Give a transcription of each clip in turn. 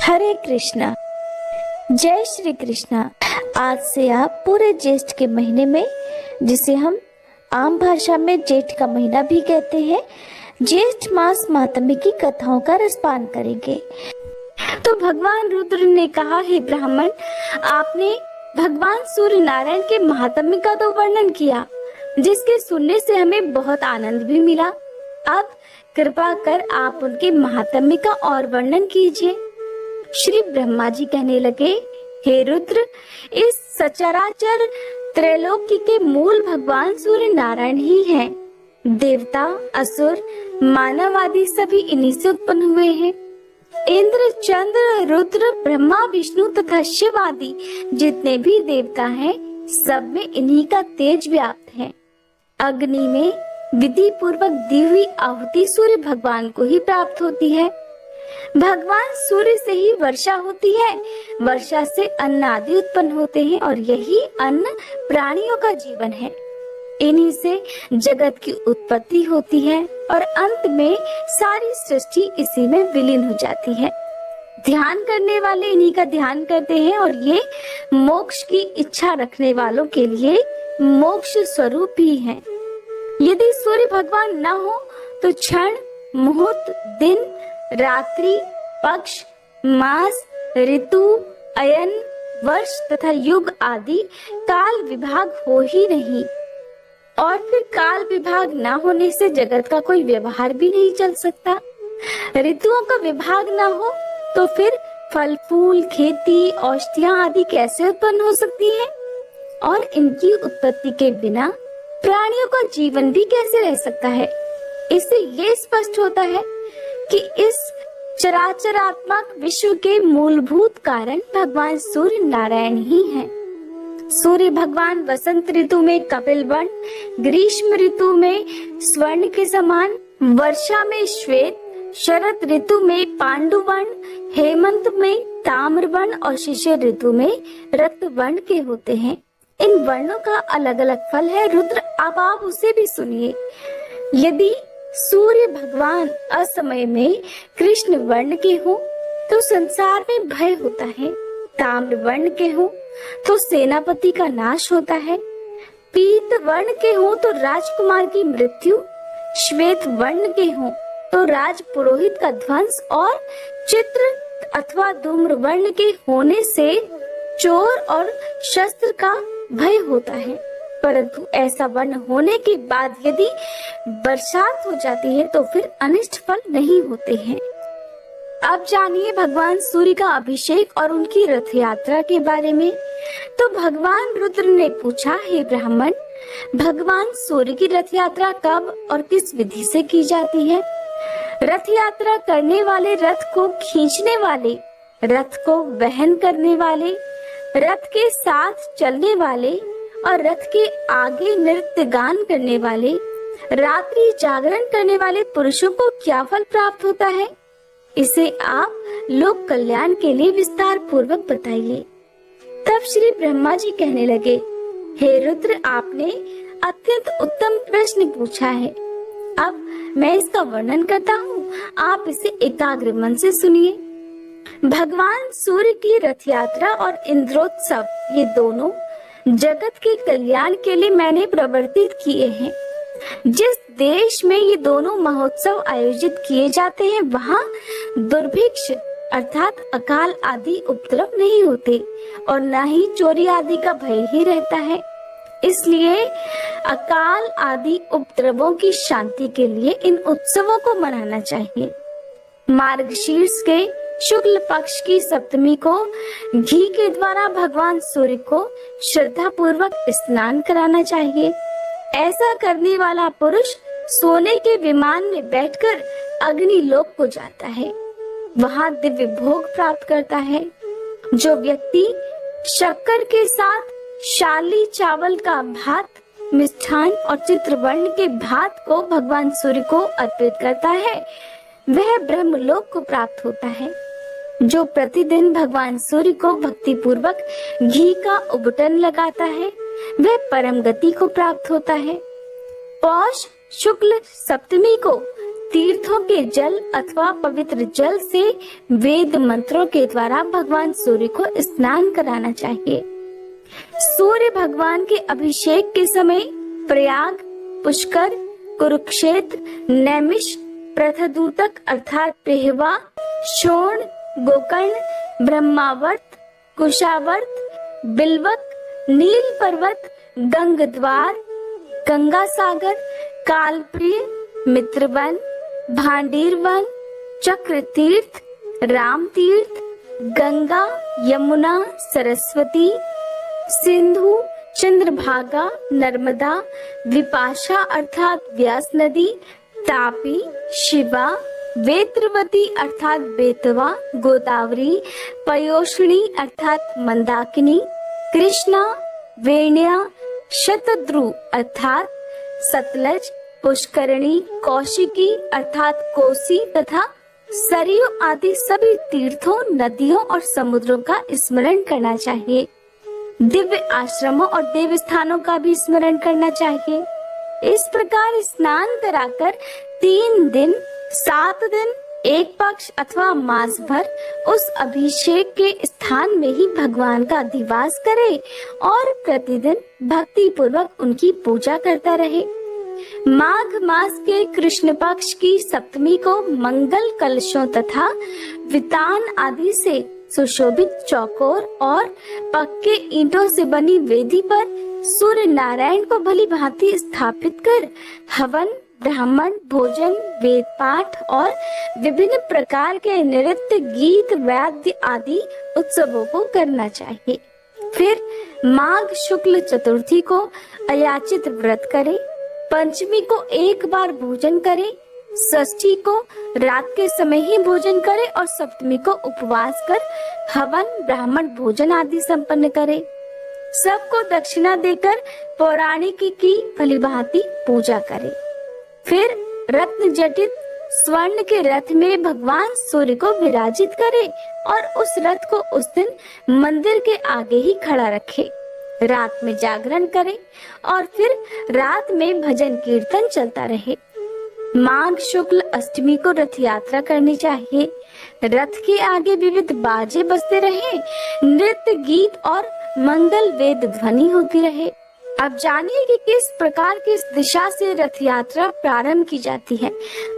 हरे कृष्णा। जय श्री कृष्णा। आज से आप पूरे ज्येष्ठ के महीने में, जिसे हम आम भाषा में जेठ का महीना भी कहते हैं, ज्येष्ठ मास महात्म्य की कथाओं का रसपान करेंगे। तो भगवान रुद्र ने कहा, हे ब्राह्मण, आपने भगवान सूर्य नारायण के महात्म्य का तो वर्णन किया, जिसके सुनने से हमें बहुत आनंद भी मिला। अब कृपा कर आप उनके महात्म्य का और वर्णन कीजिए। श्री ब्रह्मा जी कहने लगे, हे रुद्र, इस सचराचर त्रैलोक्य के मूल भगवान सूर्य नारायण ही हैं। देवता, असुर, मानव आदि सभी इन्हीं से उत्पन्न हुए हैं। इंद्र, चंद्र, रुद्र, ब्रह्मा, विष्णु तथा शिव आदि जितने भी देवता हैं, सब में इन्हीं का तेज व्याप्त है। अग्नि में विधि पूर्वक दी हुई आहुति सूर्य भगवान को ही प्राप्त होती है। भगवान सूर्य से ही वर्षा होती है, वर्षा से अन्न आदि उत्पन्न होते हैं और यही अन्न प्राणियों का जीवन है। इन्हीं से जगत की उत्पत्ति होती है और अंत में सारी सृष्टि इसी में विलीन हो जाती है। ध्यान करने वाले इन्हीं का ध्यान करते हैं और ये मोक्ष की इच्छा रखने वालों के लिए मोक्ष स्वरूप ही है। यदि सूर्य भगवान न हो तो क्षण, मुहूर्त, दिन, रात्रि, पक्ष, मास, ऋतु, अयन, वर्ष तथा युग आदि काल विभाग हो ही नहीं। और फिर काल विभाग ना होने से जगत का कोई व्यवहार भी नहीं चल सकता। ऋतुओं का विभाग ना हो तो फिर फल फूल, खेती, औषधियां आदि कैसे उत्पन्न हो सकती हैं? और इनकी उत्पत्ति के बिना प्राणियों का जीवन भी कैसे रह सकता है? इससे ये स्पष्ट होता है कि इस चराचरात्मक विश्व के मूलभूत कारण भगवान सूर्य नारायण ही हैं। सूर्य भगवान वसंत ऋतु में कपिल वर्ण, ग्रीष्म ऋतु में स्वर्ण के समान, वर्षा में श्वेत, शरद ऋतु में पांडु वर्ण, हेमंत में ताम्र वर्ण और शिशिर ऋतु में रक्त वर्ण के होते हैं। इन वर्णों का अलग अलग फल है। रुद्र, अब आप उसे भी सुनिए। यदि सूर्य भगवान असमय में कृष्ण वर्ण के हो तो संसार में भय होता है। ताम्र वर्ण के हो तो सेनापति का नाश होता है। पीत वर्ण के हो तो राजकुमार की मृत्यु, श्वेत वर्ण के हो तो राज पुरोहित का ध्वंस और चित्र अथवा धूम्र वर्ण के होने से चोर और शस्त्र का भय होता है। परंतु ऐसा वर्ण होने के बाद यदि बरसात हो जाती है तो फिर अनिष्ट फल नहीं होते हैं। अब जानिए भगवान सूर्य का अभिषेक और उनकी रथ यात्रा के बारे में। तो भगवान रुद्र ने पूछा, हे ब्राह्मण, भगवान सूर्य की रथ यात्रा कब और किस विधि से की जाती है? रथ यात्रा करने वाले, रथ को खींचने वाले, रथ को वहन करने वाले, रथ के साथ चलने वाले और रथ के आगे नृत्य गान करने वाले, रात्रि जागरण करने वाले पुरुषों को क्या फल प्राप्त होता है? इसे आप लोक कल्याण के लिए विस्तार पूर्वक बताइए। तब श्री ब्रह्मा जी कहने लगे, हे रुद्र, आपने अत्यंत उत्तम प्रश्न पूछा है। अब मैं इसका वर्णन करता हूँ, आप इसे एकाग्र मन से सुनिए। भगवान सूर्य की रथ यात्रा और इंद्रोत्सव, ये दोनों जगत के कल्याण के लिए मैंने प्रवर्तित किए हैं। जिस देश में ये दोनों महोत्सव आयोजित किए जाते हैं, वहाँ दुर्भिक्ष अर्थात अकाल आदि उपद्रव नहीं होते और न ही चोरी आदि का भय ही रहता है। इसलिए अकाल आदि उपद्रवों की शांति के लिए इन उत्सवों को मनाना चाहिए। मार्गशीर्ष के शुक्ल पक्ष की सप्तमी को घी के द्वारा भगवान सूर्य को श्रद्धा पूर्वक स्नान कराना चाहिए। ऐसा करने वाला पुरुष सोने के विमान में बैठकर अग्नि लोक को जाता है, वहाँ दिव्य भोग प्राप्त करता है। जो व्यक्ति शक्कर के साथ शाली चावल का भात, मिष्ठान और चित्रवर्ण के भात को भगवान सूर्य को अर्पित करता है, वह ब्रह्मलोक को प्राप्त होता है। जो प्रतिदिन भगवान सूर्य को भक्ति पूर्वक घी का उबटन लगाता है, वह परम गति को प्राप्त होता है। पौष शुक्ल सप्तमी को तीर्थों के जल अथवा पवित्र जल से वेद मंत्रों के द्वारा भगवान सूर्य को स्नान कराना चाहिए। सूर्य भगवान के अभिषेक के समय प्रयाग, पुष्कर, कुरुक्षेत्र, नैमिष, प्रथदूतक अर्थात पेहवा, शोण, गोकर्ण, ब्रह्मावर्त, कुशावर्त, बिल्वक, नील पर्वत, गंगद्वार, गंगा सागर, कालप्रिय, मित्रवन, भांडीर वन, चक्र तीर्थ, राम तीर्थ, गंगा, यमुना, सरस्वती, सिंधु, चंद्रभागा, नर्मदा, विपाशा अर्थात व्यास नदी, तापी, शिवा, वेत्रवती अर्थात बेतवा, गोदावरी, पयोष्णी अर्थात मंदाकिनी, कृष्णा, वेण्या, शतद्रु अर्थात सतलज, पुष्करणी, कौशिकी अर्थात कोसी तथा सरयू आदि सभी तीर्थों, नदियों और समुद्रों का स्मरण करना चाहिए। दिव्य आश्रमों और देव स्थानों का भी स्मरण करना चाहिए। इस प्रकार स्नान कराकर 3 दिन, 7 दिन, एक पक्ष अथवा मास भर उस अभिषेक के स्थान में ही भगवान का अधिवास करे और प्रतिदिन भक्ति पूर्वक उनकी पूजा करता रहे। माघ मास के कृष्ण पक्ष की सप्तमी को मंगल कलशों तथा वितान आदि से सुशोभित चौकोर और पक्के ईंटों से बनी वेदी पर सूर्य नारायण को भली भांति स्थापित कर हवन, ब्राह्मण भोजन, वेद पाठ और विभिन्न प्रकार के नृत्य, गीत, वाद्य आदि उत्सवों को करना चाहिए। फिर माघ शुक्ल चतुर्थी को अयाचित व्रत करे, पंचमी को एक बार भोजन करे, षष्ठी को रात के समय ही भोजन करे और सप्तमी को उपवास कर हवन, ब्राह्मण भोजन आदि संपन्न करे। सबको दक्षिणा देकर पौराणिक की भलीभांति पूजा करे। फिर रत्न जटित स्वर्ण के रथ में भगवान सूर्य को विराजित करे और उस रथ को उस दिन मंदिर के आगे ही खड़ा रखे। रात में जागरण करे और फिर रात में भजन कीर्तन चलता रहे। माघ शुक्ल अष्टमी को रथ यात्रा करनी चाहिए। रथ के आगे विविध बाजे बजते रहे, नृत्य, गीत और मंगल वेद ध्वनि होती रहे। अब जानिए कि किस प्रकार किस दिशा से रथ यात्रा प्रारंभ की जाती है।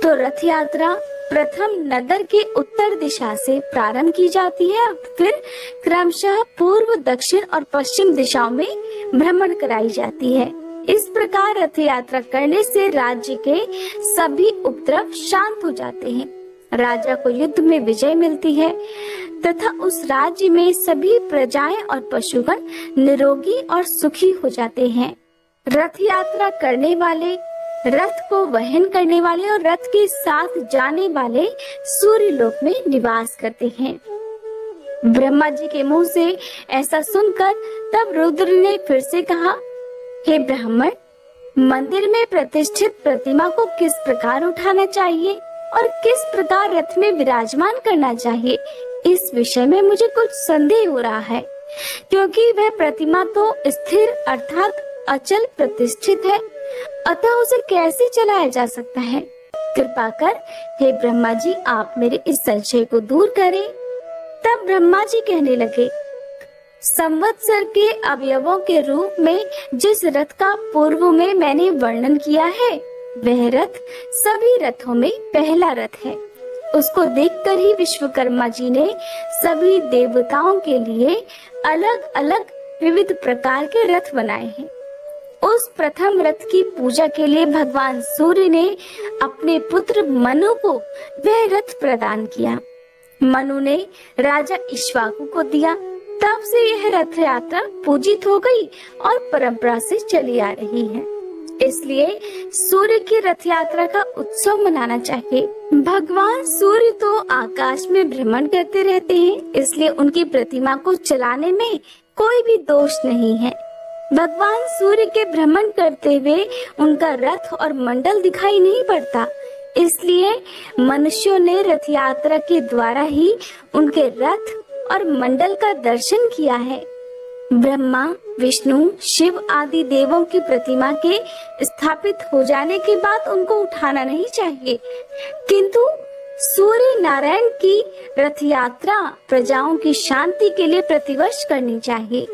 तो रथ यात्रा प्रथम नगर के उत्तर दिशा से प्रारंभ की जाती है, फिर क्रमशः पूर्व, दक्षिण और पश्चिम दिशाओं में भ्रमण कराई जाती है। इस प्रकार रथ यात्रा करने से राज्य के सभी उपद्रव शांत हो जाते हैं, राजा को युद्ध में विजय मिलती है तथा उस राज्य में सभी प्रजाएं और पशुगण निरोगी और सुखी हो जाते हैं। रथ यात्रा करने वाले, रथ को वहन करने वाले और रथ के साथ जाने वाले सूर्य लोक में निवास करते हैं। ब्रह्मा जी के मुंह से ऐसा सुनकर तब रुद्र ने फिर से कहा, हे ब्राह्मण, मंदिर में प्रतिष्ठित प्रतिमा को किस प्रकार उठाना चाहिए और किस प्रकार रथ में विराजमान करना चाहिए, इस विषय में मुझे कुछ संदेह हो रहा है, क्योंकि वह प्रतिमा तो स्थिर अर्थात अचल प्रतिष्ठित है, अतः उसे कैसे चलाया जा सकता है। कृपा कर हे ब्रह्मा जी, आप मेरे इस संशय को दूर करें। तब ब्रह्मा जी कहने लगे, संवत्सर के अवयवों के रूप में जिस रथ का पूर्व में मैंने वर्णन किया है, वह रथ सभी रथों में पहला रथ है। उसको देखकर ही विश्वकर्मा जी ने सभी देवताओं के लिए अलग अलग विविध प्रकार के रथ बनाए हैं। उस प्रथम रथ की पूजा के लिए भगवान सूर्य ने अपने पुत्र मनु को वह रथ प्रदान किया। मनु ने राजा इक्ष्वाकु को दिया। तब से यह रथ यात्रा पूजित हो गई और परंपरा से चली आ रही है। इसलिए सूर्य की रथ यात्रा का उत्सव मनाना चाहिए। भगवान सूर्य तो आकाश में भ्रमण करते रहते हैं, इसलिए उनकी प्रतिमा को चलाने में कोई भी दोष नहीं है। भगवान सूर्य के भ्रमण करते हुए उनका रथ और मंडल दिखाई नहीं पड़ता, इसलिए मनुष्यों ने रथ यात्रा के द्वारा ही उनके रथ और मंडल का दर्शन किया है। ब्रह्मा, विष्णु, शिव आदि देवों की प्रतिमा के स्थापित हो जाने के बाद उनको उठाना नहीं चाहिए, किंतु सूर्य नारायण की रथ यात्रा प्रजाओं की शांति के लिए प्रतिवर्ष करनी चाहिए।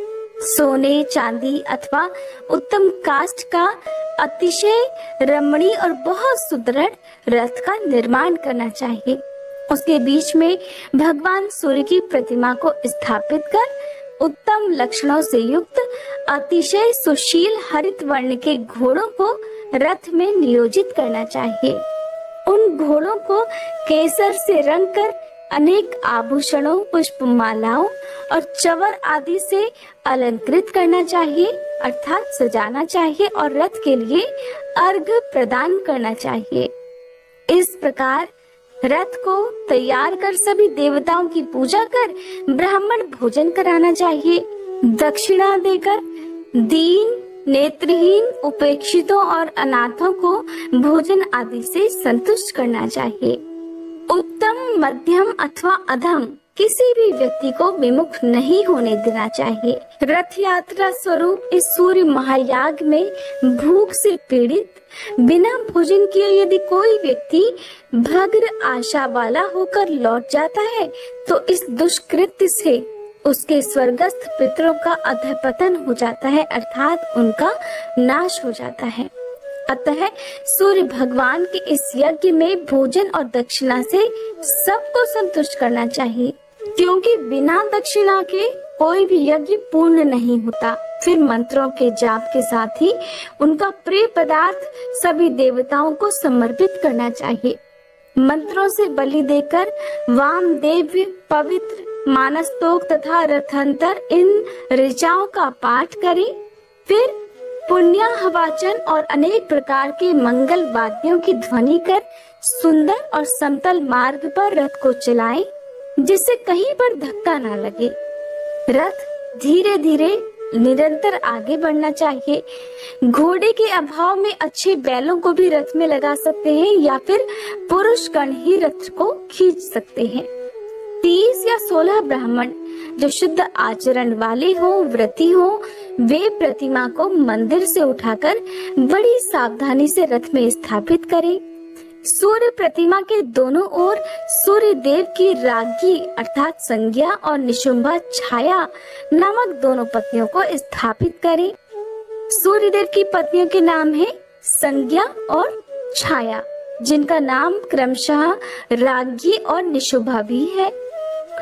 सोने, चांदी अथवा उत्तम काष्ठ का अतिशय रमणीय और बहुत सुदृढ़ रथ का निर्माण करना चाहिए। उसके बीच में भगवान सूर्य की प्रतिमा को स्थापित कर उत्तम लक्षणों से युक्त अतिशय सुशील हरित वर्ण के घोड़ों को रथ में नियोजित करना चाहिए। उन घोड़ों को केसर से रंग कर अनेक आभूषणों, पुष्पमालाओं और चवर आदि से अलंकृत करना चाहिए, अर्थात सजाना चाहिए और रथ के लिए अर्घ्य प्रदान करना चाहिए। इस प्रकार रथ को तैयार कर सभी देवताओं की पूजा कर ब्राह्मण भोजन कराना चाहिए। दक्षिणा देकर दीन, नेत्रहीन, उपेक्षितों और अनाथों को भोजन आदि से संतुष्ट करना चाहिए। उत्तम, मध्यम अथवा अधम किसी भी व्यक्ति को विमुख नहीं होने देना चाहिए। रथ यात्रा स्वरूप इस सूर्य महायाग में भूख से पीड़ित बिना भोजन किए यदि कोई व्यक्ति भग्न आशा वाला होकर लौट जाता है तो इस दुष्कृत्य से उसके स्वर्गस्थ पितरों का अधःपतन हो जाता है, अर्थात उनका नाश हो जाता है। अतः सूर्य भगवान के इस यज्ञ में भोजन और दक्षिणा से सबको संतुष्ट करना चाहिए, क्योंकि बिना दक्षिणा के कोई भी यज्ञ पूर्ण नहीं होता। फिर मंत्रों के जाप के साथ ही उनका प्रिय पदार्थ सभी देवताओं को समर्पित करना चाहिए। मंत्रों से बलि देकर वामदेव, पवित्र, मानस्तोक तथा रथंतर इन ऋचाओं का पाठ करें। फिर पुण्याहवाचन और अनेक प्रकार के मंगल वाद्यों की ध्वनि कर सुंदर और समतल मार्ग पर रथ को चलाएं, जिससे कहीं पर धक्का ना लगे। रथ धीरे धीरे निरंतर आगे बढ़ना चाहिए। घोड़े के अभाव में अच्छे बैलों को भी रथ में लगा सकते हैं या फिर पुरुष गण ही रथ को खींच सकते हैं। 30 या 16 ब्राह्मण जो शुद्ध आचरण वाले हो, व्रती हो, वे प्रतिमा को मंदिर से उठाकर बड़ी सावधानी से रथ में स्थापित करें। सूर्य प्रतिमा के दोनों ओर सूर्य देव की राज्ञी अर्थात संज्ञा और निशुंभा छाया नामक दोनों पत्नियों को स्थापित करें। सूर्य देव की पत्नियों के नाम है संज्ञा और छाया, जिनका नाम क्रमशः राज्ञी और निशुंभा भी है।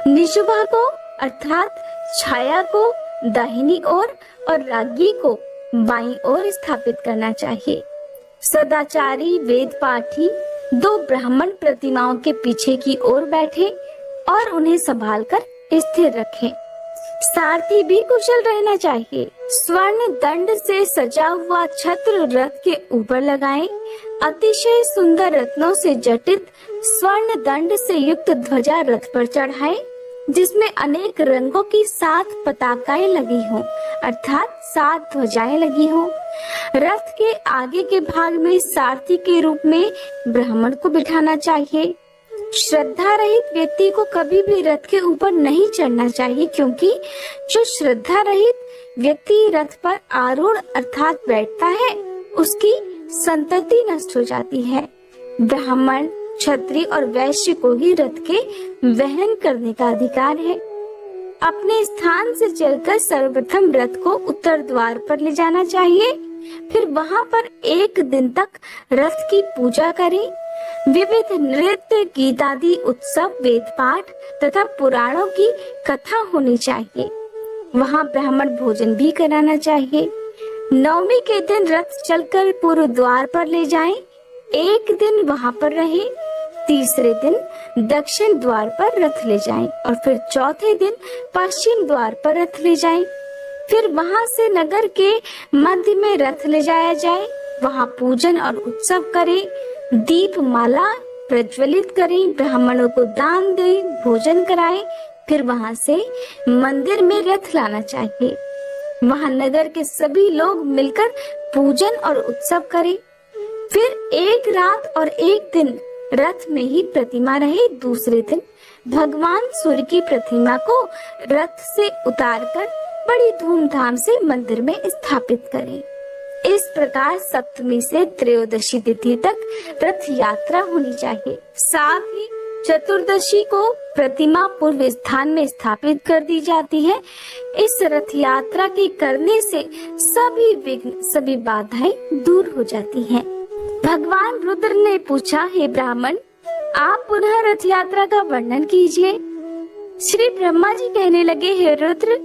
निशुंभा को अर्थात छाया को दाहिनी ओर और राज्ञी को बाईं ओर स्थापित करना चाहिए। सदाचारी वेद पाठी 2 ब्राह्मण प्रतिमाओं के पीछे की ओर बैठे और उन्हें संभालकर स्थिर रखें। सारथी भी कुशल रहना चाहिए। स्वर्ण दंड से सजा हुआ छत्र रथ के ऊपर लगाएं। अतिशय सुंदर रत्नों से जटित स्वर्ण दंड से युक्त ध्वजा रथ पर चढ़ाएं, जिसमें अनेक रंगों की 7 पताकाएं लगी हों, अर्थात 7 ध्वजाएं लगी हों। रथ के आगे के भाग में सारथी के रूप में ब्राह्मण को बिठाना चाहिए। श्रद्धा रहित व्यक्ति को कभी भी रथ के ऊपर नहीं चढ़ना चाहिए, क्योंकि जो श्रद्धा रहित व्यक्ति रथ पर आरूढ़ अर्थात बैठता है उसकी संतति नष्ट हो जाती है। ब्राह्मण, क्षत्रिय और वैश्य को ही रथ के वहन करने का अधिकार है। अपने स्थान से चलकर सर्वप्रथम रथ को उत्तर द्वार पर ले जाना चाहिए। फिर वहां पर 1 दिन तक रथ की पूजा करें। विविध नृत्य, गीत आदि उत्सव, वेद पाठ तथा पुराणों की कथा होनी चाहिए। वहां ब्राह्मण भोजन भी कराना चाहिए। नवमी के दिन रथ चलकर पूर्व द्वार पर ले जाएं। 1 दिन वहां पर रहें। तीसरे दिन दक्षिण द्वार पर रथ ले जाएं और फिर चौथे दिन पश्चिम द्वार पर रथ ले जाएं। फिर वहां से नगर के मध्य में रथ ले जाया जाए। वहां पूजन और उत्सव करें, दीप माला प्रज्वलित करें, ब्राह्मणों को दान दें, भोजन कराएं। फिर वहां से मंदिर में रथ लाना चाहिए। वहां नगर के सभी लोग मिलकर पूजन और उत्सव करें। फिर 1 रात और 1 दिन रथ में ही प्रतिमा रहे। दूसरे दिन भगवान सूर्य की प्रतिमा को रथ से उतारकर बड़ी धूमधाम से मंदिर में स्थापित करें। इस प्रकार सप्तमी से त्रयोदशी तिथि तक रथ यात्रा होनी चाहिए। साथ ही चतुर्दशी को प्रतिमा पूर्व स्थान में स्थापित कर दी जाती है। इस रथ यात्रा के करने से सभी विघ्न, सभी बाधाएं दूर हो जाती हैं। भगवान रुद्र ने पूछा, हे ब्राह्मण, आप पुनः रथ यात्रा का वर्णन कीजिए। श्री ब्रह्मा जी कहने लगे, हे रुद्र,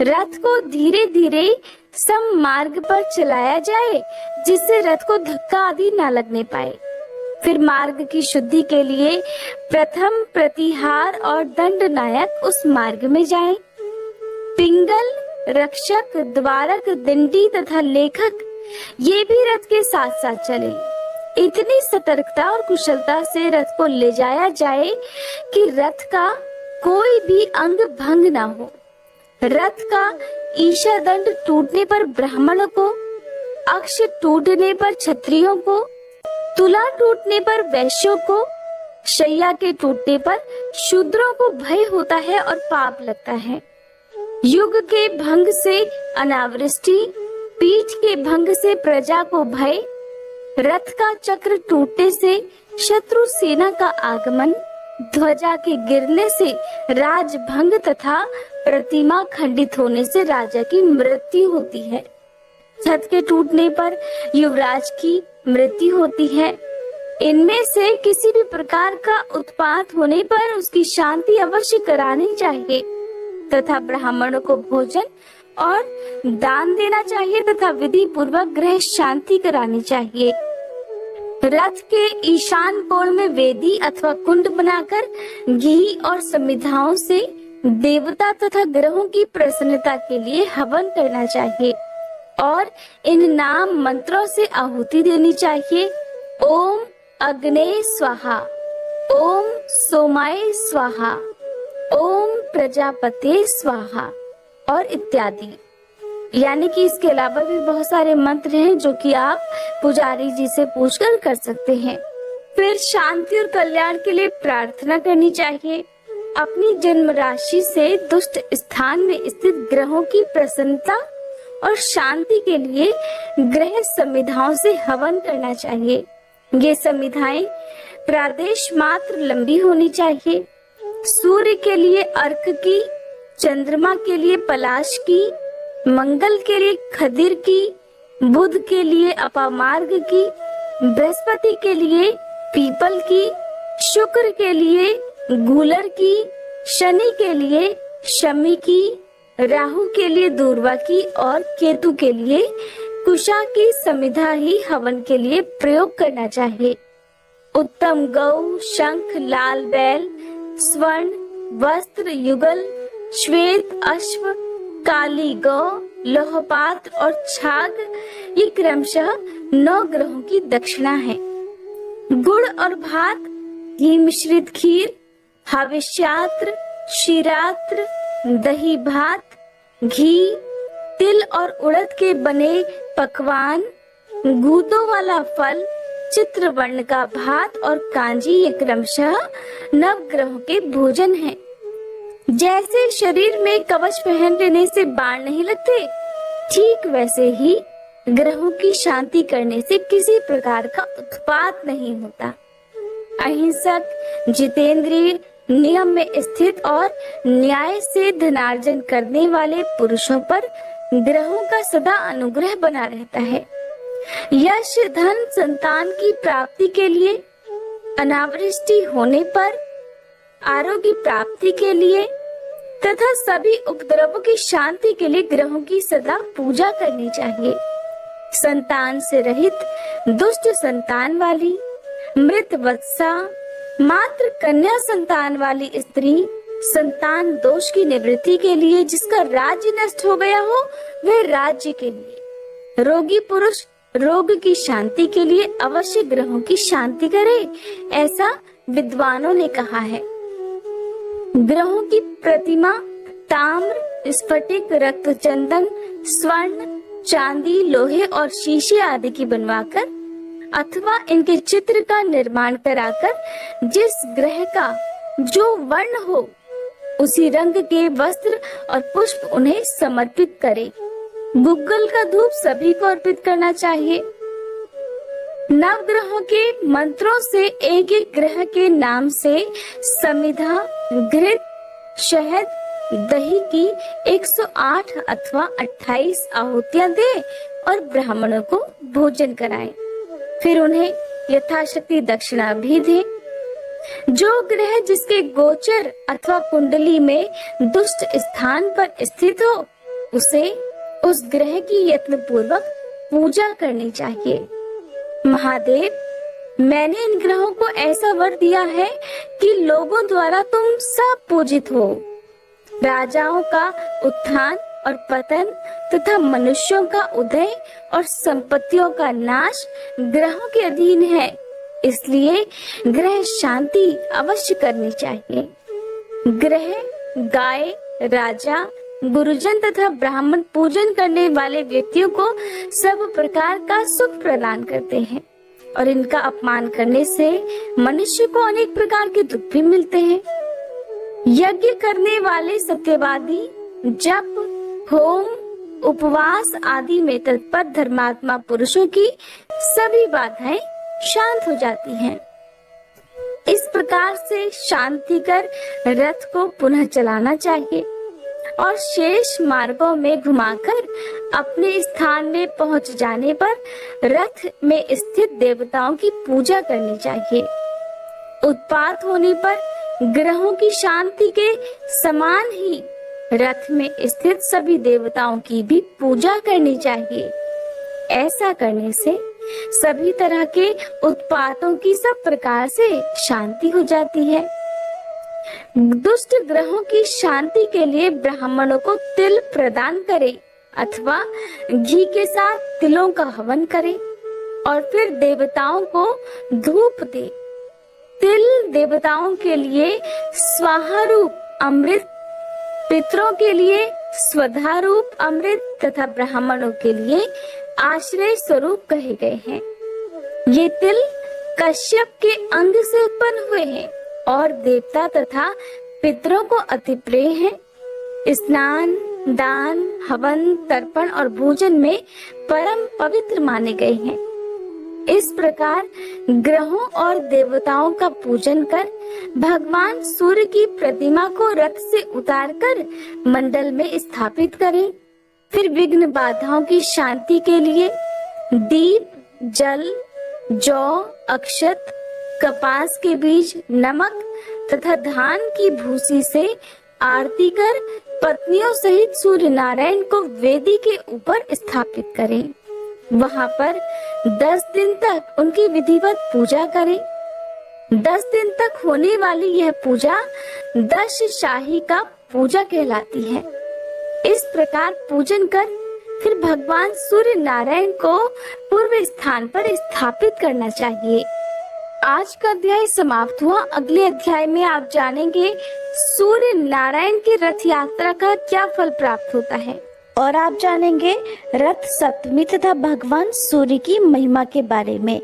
रथ को धीरे धीरे सम मार्ग पर चलाया जाए, जिससे रथ को धक्का आदि न लगने पाए। फिर मार्ग की शुद्धि के लिए प्रथम प्रतिहार और दंड नायक उस मार्ग में जाएं। पिंगल, रक्षक, द्वारक, दंडी तथा लेखक ये भी रथ के साथ साथ चले। इतनी सतर्कता और कुशलता से रथ को ले जाया जाए कि रथ का कोई भी अंग भंग ना हो। रथ का ईशा दंड टूटने पर ब्राह्मणों को, अक्ष टूटने पर क्षत्रियों को, तुला टूटने पर वैश्यों को, शैया के टूटने पर शूद्रों को भय होता है और पाप लगता है। युग के भंग से अनावृष्टि, पीठ के भंग से प्रजा को भय, रथ का चक्र टूटने से शत्रु सेना का आगमन, ध्वजा के गिरने से राजभंग तथा प्रतिमा खंडित होने से राजा की मृत्यु होती है। छत के टूटने पर युवराज की मृत्यु होती है। इनमें से किसी भी प्रकार का उत्पात होने पर उसकी शांति अवश्य करानी चाहिए तथा ब्राह्मणों को भोजन और दान देना चाहिए तथा विधि पूर्वक गृह शांति करानी चाहिए। रथ के ईशान कोण में वेदी अथवा कुंड बनाकर घी और समिधाओं से देवता तथा ग्रहों की प्रसन्नता के लिए हवन करना चाहिए और इन नाम मंत्रों से आहुति देनी चाहिए। ओम अग्ने स्वाहा, ओम सोमाय स्वाहा, ओम प्रजापते स्वाहा और इत्यादि। यानी कि इसके अलावा भी बहुत सारे मंत्र हैं जो कि आप पुजारी जी से पूछकर कर सकते हैं। फिर शांति और कल्याण के लिए प्रार्थना करनी चाहिए। अपनी जन्म राशि से दुष्ट स्थान में स्थित ग्रहों की प्रसन्नता और शांति के लिए ग्रह समिधाओं से हवन करना चाहिए। ये समिधाएं प्रादेश मात्र लंबी होनी चाहिए। सूर्य के लिए अर्क की, चंद्रमा के लिए पलाश की, मंगल के लिए खदिर की, बुध के लिए अपामार्ग की, बृहस्पति के लिए पीपल की, शुक्र के लिए गूलर की, शनि के लिए शमी की, राहु के लिए दूर्वा की और केतु के लिए कुशा की समिधा ही हवन के लिए प्रयोग करना चाहिए। उत्तम गौ, शंख, लाल बैल, स्वर्ण वस्त्र, युगल, श्वेत अश्व, काली गौ, लोहपात और छाग ये क्रमशः 9 ग्रहों की दक्षिणा है। गुड़ और भात, घी मिश्रित खीर, हविष्यात्र, क्षीरात्र, दही भात, घी, तिल और उड़द के बने पकवान, गूदों वाला फल, चित्रवर्ण का भात और कांजी ये क्रमशः 9 ग्रहों के भोजन हैं। जैसे शरीर में कवच पहन लेने से बाण नहीं लगते, ठीक वैसे ही ग्रहों की शांति करने से किसी प्रकार का उत्पात नहीं होता। अहिंसक, जितेंद्रिय, नियम में स्थित और न्याय से धनार्जन करने वाले पुरुषों पर ग्रहों का सदा अनुग्रह बना रहता है। यश, धन, संतान की प्राप्ति के लिए, अनावृष्टि होने पर, आरोग्य प्राप्ति के लिए तथा सभी उपद्रवों की शांति के लिए ग्रहों की सदा पूजा करनी चाहिए। संतान से रहित, दुष्ट संतान वाली, मृत वत्सा, मात्र कन्या संतान वाली स्त्री, संतान दोष की निवृत्ति के लिए, जिसका राज्य नष्ट हो गया हो वह राज्य के लिए, रोगी पुरुष रोग की शांति के लिए अवश्य ग्रहों की शांति करे, ऐसा विद्वानों ने कहा है। ग्रहों की प्रतिमा ताम्र, स्फटिक, रक्त चंदन, स्वर्ण, चांदी, लोहे और शीशे आदि की बनवाकर अथवा इनके चित्र का निर्माण कराकर जिस ग्रह का जो वर्ण हो उसी रंग के वस्त्र और पुष्प उन्हें समर्पित करें। गुग्गल का धूप सभी को अर्पित करना चाहिए। नवग्रहों के मंत्रों से एक एक ग्रह के नाम से समिधा, घृत, शहद, दही की 108 अथवा 28 आहुतियां दे और ब्राह्मणों को भोजन कराएं। फिर उन्हें यथाशक्ति दक्षिणा भी दे। जो ग्रह जिसके गोचर अथवा कुंडली में दुष्ट स्थान पर स्थित हो, उसे उस ग्रह की यत्न पूर्वक पूजा करनी चाहिए। महादेव, मैंने इन ग्रहों को ऐसा वर दिया है कि लोगों द्वारा तुम सब पूजित हो। राजाओं का उत्थान और पतन तथा मनुष्यों का उदय और संपत्तियों का नाश ग्रहों के अधीन है, इसलिए ग्रह शांति अवश्य करनी चाहिए। ग्रह, गाय, राजा, गुरुजन तथा ब्राह्मण पूजन करने वाले व्यक्तियों को सब प्रकार का सुख प्रदान करते हैं और इनका अपमान करने से मनुष्य को अनेक प्रकार के दुख भी मिलते हैं। यज्ञ करने वाले सत्यवादी जप, होम, उपवास आदि में तत्पर धर्मात्मा पुरुषों की सभी बाधाएं शांत हो जाती हैं। इस प्रकार से शांति कर रथ को पुनः चलाना चाहिए और शेष मार्गों में घुमाकर अपने स्थान में पहुंच जाने पर रथ में स्थित देवताओं की पूजा करनी चाहिए। उत्पात होने पर ग्रहों की शांति के समान ही रथ में स्थित सभी देवताओं की भी पूजा करनी चाहिए। ऐसा करने से सभी तरह के उत्पातों की सब प्रकार से शांति हो जाती है। दुष्ट ग्रहों की शांति के लिए ब्राह्मणों को तिल प्रदान करें अथवा घी के साथ तिलों का हवन करें और फिर देवताओं को धूप दे। तिल देवताओं के लिए स्वाहा रूप अमृत, पितरों के लिए स्वधा रूप अमृत तथा ब्राह्मणों के लिए आश्रय स्वरूप कहे गए हैं। ये तिल कश्यप के अंग से उत्पन्न हुए हैं और देवता तथा पितरों को अति प्रिय हैं। स्नान, दान, हवन, तर्पण और भोजन में परम पवित्र माने गए हैं। इस प्रकार ग्रहों और देवताओं का पूजन कर भगवान सूर्य की प्रतिमा को रथ से उतारकर मंडल में स्थापित करें। फिर विघ्न बाधाओं की शांति के लिए दीप, जल, जौ, अक्षत, कपास के बीज, नमक तथा धान की भूसी से आरती कर पत्नियों सहित सूर्य नारायण को वेदी के ऊपर स्थापित करें। वहां पर 10 दिन तक उनकी विधिवत पूजा करें। 10 दिन तक होने वाली यह पूजा 10 शाही का पूजा कहलाती है। इस प्रकार पूजन कर फिर भगवान सूर्य नारायण को पूर्व स्थान पर स्थापित करना चाहिए। आज का अध्याय समाप्त हुआ। अगले अध्याय में आप जानेंगे सूर्य नारायण की रथ यात्रा का क्या फल प्राप्त होता है और आप जानेंगे रथ सप्तमी तथा भगवान सूर्य की महिमा के बारे में।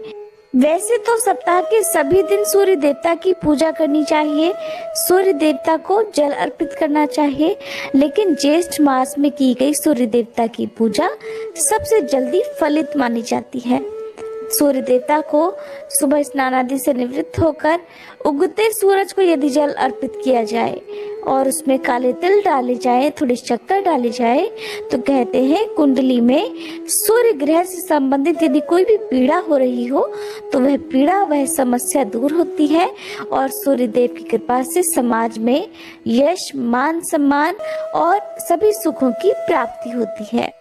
वैसे तो सप्ताह के सभी दिन सूर्य देवता की पूजा करनी चाहिए, सूर्य देवता को जल अर्पित करना चाहिए, लेकिन ज्येष्ठ मास में की गई सूर्य देवता की पूजा सबसे जल्दी फलित मानी जाती है। सूर्य देवता को सुबह स्नान आदि से निवृत्त होकर उगते सूरज को यदि जल अर्पित किया जाए और उसमें काले तिल डाले जाए, थोड़ी शक्कर डाली जाए, तो कहते हैं कुंडली में सूर्य ग्रह से संबंधित यदि कोई भी पीड़ा हो रही हो तो वह पीड़ा, वह समस्या दूर होती है और सूर्य देव की कृपा से समाज में यश, मान, सम्मान और सभी सुखों की प्राप्ति होती है।